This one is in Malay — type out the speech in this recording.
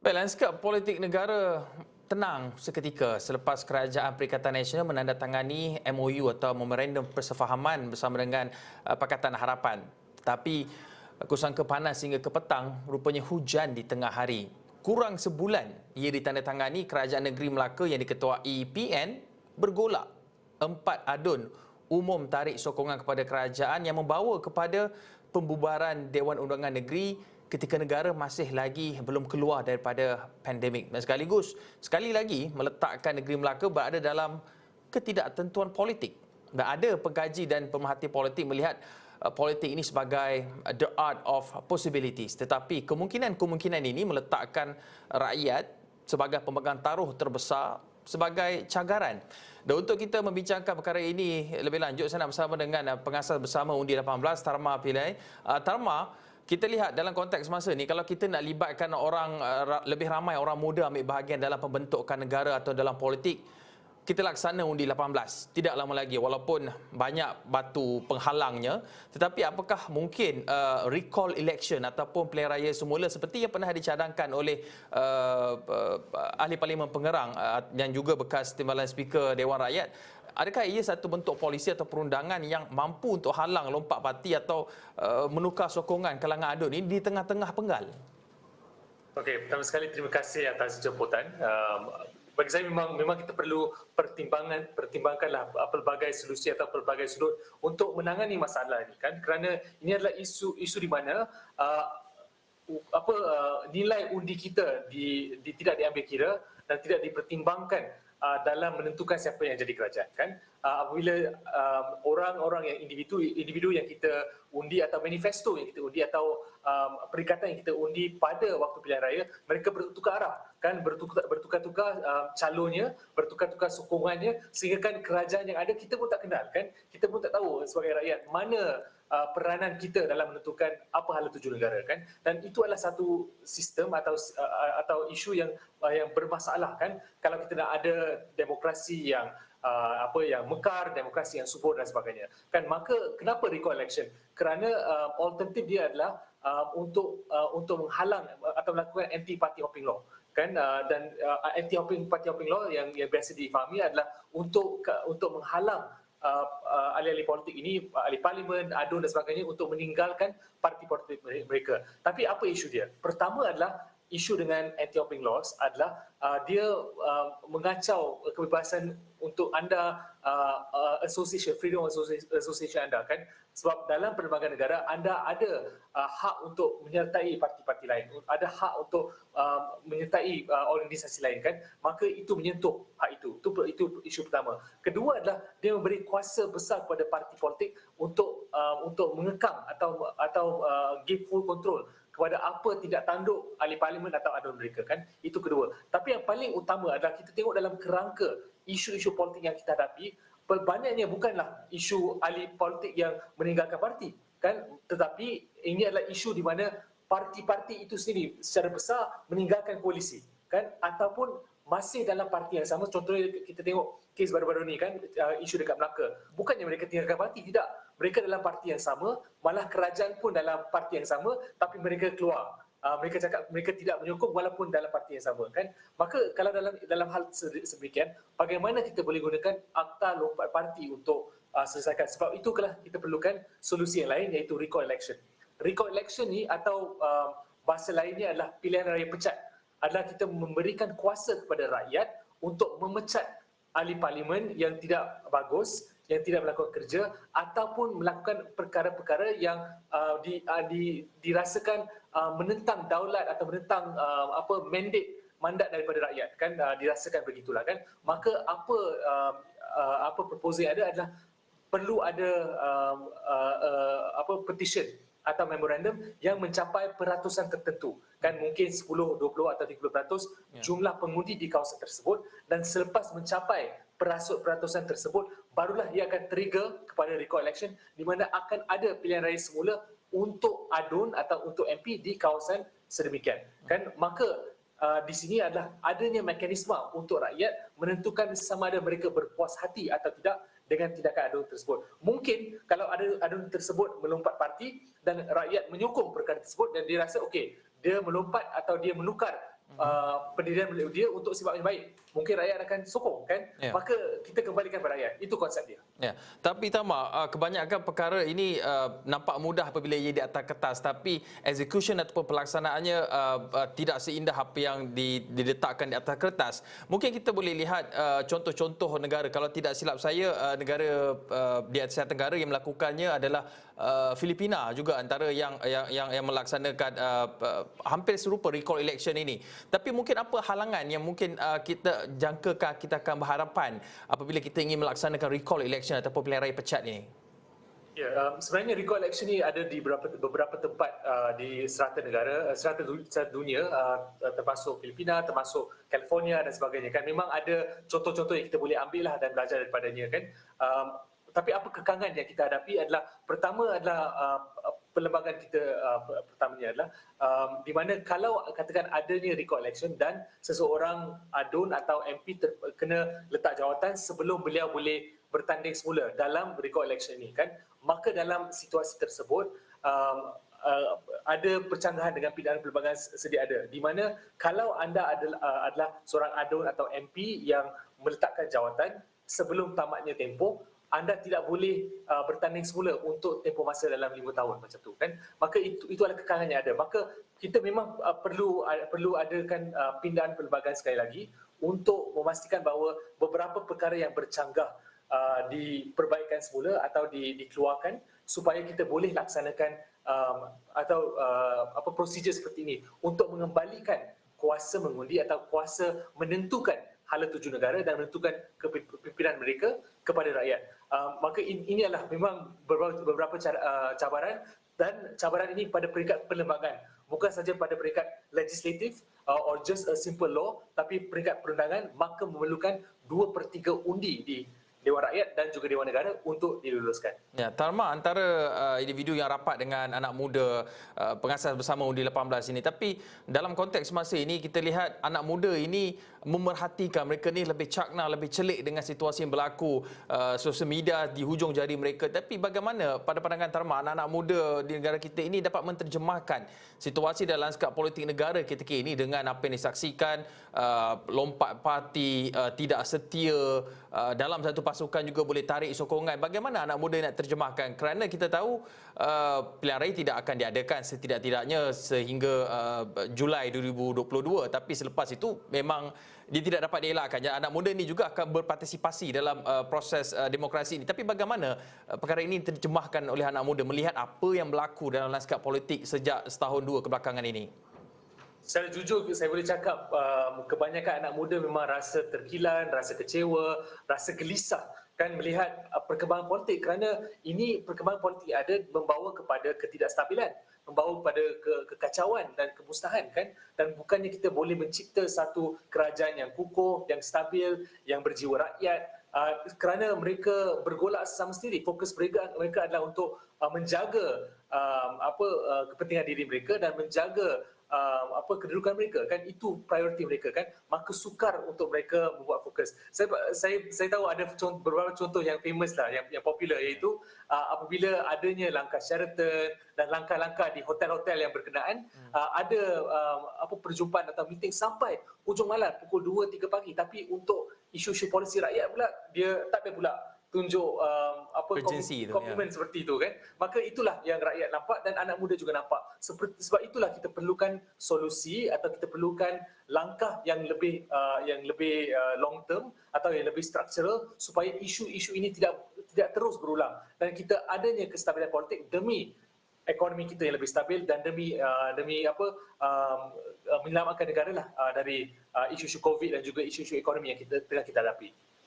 Lanskap politik negara tenang seketika selepas Kerajaan Perikatan Nasional menandatangani MOU atau Memorandum Persefahaman bersama dengan Pakatan Harapan. Tapi kusangka panas hingga ke petang, rupanya hujan di tengah hari. Kurang sebulan ia ditandatangani, Kerajaan Negeri Melaka yang diketuai PN bergolak. 4 adun umum tarik sokongan kepada kerajaan yang membawa kepada pembubaran Dewan Undangan Negeri ketika negara masih lagi belum keluar daripada pandemik, dan sekaligus sekali lagi meletakkan negeri Melaka berada dalam ketidaktentuan politik. Dan ada pengkaji dan pemerhati politik melihat politik ini sebagai the art of possibilities, tetapi kemungkinan-kemungkinan ini meletakkan rakyat sebagai pemegang taruh terbesar sebagai cagaran. Dan untuk kita membincangkan perkara ini lebih lanjut, saya nak bersama dengan pengasas bersama Undi 18, Tarma Pillai. Tarma, kita lihat dalam konteks masa ni, kalau kita nak libatkan orang lebih ramai orang muda ambil bahagian dalam pembentukan negara atau dalam politik, kita laksana undi 18. Tidak lama lagi, walaupun banyak batu penghalangnya, tetapi apakah mungkin recall election ataupun pilihan raya semula seperti yang pernah dicadangkan oleh ahli Parlimen Pengerang dan juga bekas Timbalan Speaker Dewan Rakyat, adakah ia satu bentuk polisi atau perundangan yang mampu untuk halang lompat parti atau menukar sokongan kalangan adun ini di tengah-tengah penggal? Okey, pertama sekali terima kasih atas jemputan. Bagi saya memang kita perlu pertimbangkanlah pelbagai solusi atau pelbagai sudut untuk menangani masalah ini, kan, kerana ini adalah isu di mana nilai undi kita tidak diambil kira dan tidak dipertimbangkan dalam menentukan siapa yang jadi kerajaan, kan. Apabila orang-orang yang individu yang kita undi atau manifesto yang kita undi atau perikatan yang kita undi pada waktu pilihan raya, mereka bertukar arah, kan, bertukar-tukar calonnya, bertukar-tukar sokongannya, sehingga kan kerajaan yang ada kita pun tak kenal, kan, kita pun tak tahu sebagai rakyat mana peranan kita dalam menentukan apa hala tuju negara, kan. Dan itu adalah satu sistem atau isu yang bermasalah, kan, kalau kita nak ada demokrasi yang yang mekar, demokrasi yang subur dan sebagainya, kan. Maka kenapa recall election? Kerana alternatif dia adalah untuk menghalang atau melakukan anti party hopping law, kan. Dan anti party hopping law yang biasa difahami adalah untuk menghalang ahli-ahli politik ini, ahli parlimen, adun dan sebagainya untuk meninggalkan parti politik mereka. Tapi apa isu dia? Pertama adalah isu dengan anti-hopping laws adalah dia mengacau kebebasan untuk anda freedom association anda, kan. Sebab dalam perlembagaan negara anda ada hak untuk menyertai parti-parti lain, ada hak untuk menyertai organisasi lain, kan. Maka itu menyentuh hak itu isu pertama. Kedua adalah dia memberi kuasa besar kepada parti politik untuk mengekang atau give full control kepada apa tidak tanduk ahli parlimen atau adun mereka, kan. Itu kedua. Tapi yang paling utama adalah kita tengok dalam kerangka isu-isu politik yang kita hadapi, banyaknya bukanlah isu ahli politik yang meninggalkan parti, kan, tetapi ini adalah isu di mana parti-parti itu sendiri secara besar meninggalkan koalisi, kan, ataupun masih dalam parti yang sama. Contohnya kita tengok kes baru-baru ni, kan, isu dekat Melaka. Bukannya mereka tinggalkan parti, tidak. Mereka dalam parti yang sama, malah kerajaan pun dalam parti yang sama, tapi mereka keluar. Mereka cakap mereka tidak menyokong walaupun dalam parti yang sama, kan. Maka kalau dalam hal sedemikian, bagaimana kita boleh gunakan akta lompat parti untuk selesaikan? Sebab itulah kita perlukan solusi yang lain, iaitu recall election. Recall election ni atau bahasa lainnya adalah pilihan raya pecat, adalah kita memberikan kuasa kepada rakyat untuk memecat ahli parlimen yang tidak bagus, yang tidak melakukan kerja ataupun melakukan perkara-perkara yang dirasakan menentang daulat atau menentang mandat daripada rakyat, kan, dirasakan begitulah, kan. Maka apa proposal yang ada adalah perlu ada petition atau memorandum yang mencapai peratusan tertentu, kan, mungkin 10, 20 atau 30% jumlah pengundi di kawasan tersebut, dan selepas mencapai peratusan tersebut barulah ia akan trigger kepada recall election, di mana akan ada pilihan raya semula untuk adun atau untuk MP di kawasan sedemikian, kan. Maka di sini adalah adanya mekanisme untuk rakyat menentukan sama ada mereka berpuas hati atau tidak dengan tindakan adun tersebut. Mungkin kalau adun tersebut melompat parti dan rakyat menyokong perkara tersebut dan dia rasa okey, dia melompat atau dia menukar pendirian dia untuk sebab yang baik. Mungkin rakyat akan sokong kan. Ya. Maka kita kembalikan kepada rakyat. Itu konsep dia. Ya, tapi Tama, kebanyakan perkara ini nampak mudah apabila ia di atas kertas, tapi execution ataupun pelaksanaannya tidak seindah apa yang diletakkan di atas kertas. Mungkin kita boleh lihat contoh-contoh negara. Kalau tidak silap saya, negara di Asia Tenggara yang melakukannya adalah Filipina juga antara yang melaksanakan hampir serupa recall election ini. Tapi mungkin apa halangan yang mungkin kita jangkakan kita akan berharapan apabila kita ingin melaksanakan recall election ataupun pilihan raya pecat ini? Ya, sebenarnya recall election ni ada di beberapa tempat di serata negara, serata dunia, termasuk Filipina, termasuk California dan sebagainya. Kan memang ada contoh-contoh yang kita boleh ambil lah dan belajar daripadanya kan. Tapi apa kekangan yang kita hadapi adalah pertama adalah perlembagaan kita pertamanya adalah di mana kalau katakan adanya recall election dan seseorang ADUN atau MP kena letak jawatan sebelum beliau boleh bertanding semula dalam recall election ini kan, maka dalam situasi tersebut ada percanggahan dengan pidana perlembagaan sedia ada, di mana kalau anda adalah seorang ADUN atau MP yang meletakkan jawatan sebelum tamatnya tempoh, anda tidak boleh bertanding semula untuk tempoh masa dalam 5 tahun macam tu kan. Maka itu adalah kekangan yang ada. Maka kita memang perlu adakan pindahan perlembagaan sekali lagi untuk memastikan bahawa beberapa perkara yang bercanggah diperbaikan semula atau dikeluarkan supaya kita boleh laksanakan prosedur seperti ini untuk mengembalikan kuasa mengundi atau kuasa menentukan hala tuju negara dan menentukan kepimpinan mereka kepada rakyat. Maka ini adalah memang beberapa cabaran, dan cabaran ini pada peringkat perlembagaan, bukan saja pada peringkat legislatif or just a simple law, tapi peringkat perundangan, maka memerlukan 2/3 undi di Dewan Rakyat dan juga Dewan Negara untuk diluluskan. Ya, Tarma, antara individu yang rapat dengan anak muda pengasas bersama Undi 18 ini, tapi dalam konteks masa ini kita lihat anak muda ini memerhatikan, mereka ni lebih cakna, lebih celik dengan situasi yang berlaku, sosial media di hujung jari mereka. Tapi bagaimana pada pandangan Tarma, anak-anak muda di negara kita ini dapat menterjemahkan situasi dalam lanskap politik negara ketika ini dengan apa yang disaksikan, lompat parti, tidak setia, dalam satu pasukan juga boleh tarik sokongan. Bagaimana anak muda nak terjemahkan? Kerana kita tahu pilihan raya tidak akan diadakan setidak-tidaknya sehingga Julai 2022, tapi selepas itu memang dia tidak dapat dielakkan. Jadi anak muda ini juga akan berpartisipasi dalam proses demokrasi ini. Tapi bagaimana perkara ini diterjemahkan oleh anak muda melihat apa yang berlaku dalam lanskap politik sejak setahun dua kebelakangan ini? Secara jujur saya boleh cakap kebanyakan anak muda memang rasa terkilan, rasa kecewa, rasa gelisah kan melihat perkembangan politik, kerana ini perkembangan politik ada membawa kepada ketidakstabilan, membawa kepada kekacauan dan kemusnahan kan, dan bukannya kita boleh mencipta satu kerajaan yang kukuh, yang stabil, yang berjiwa rakyat, kerana mereka bergolak sesama sendiri. Fokus mereka adalah untuk menjaga kepentingan diri mereka dan menjaga kedudukan mereka kan, itu prioriti mereka kan, maka sukar untuk mereka membuat fokus. Saya tahu ada beberapa contoh yang famous lah, yang popular, iaitu apabila adanya langkah Sheraton dan langkah-langkah di hotel-hotel yang berkenaan, ada perjumpaan atau meeting sampai hujung malam pukul 2-3 pagi, tapi untuk isu-isu polisi rakyat pula dia tak ada pula tunjuk komitmen seperti itu kan. Maka itulah yang rakyat nampak dan anak muda juga nampak. Sebab itulah kita perlukan solusi atau kita perlukan langkah yang lebih long term atau yang lebih structural supaya isu-isu ini tidak terus berulang, dan kita adanya kestabilan politik demi ekonomi kita yang lebih stabil dan demi menyelamatkan negara lah dari isu-isu COVID dan juga isu-isu ekonomi yang tengah kita hadapi.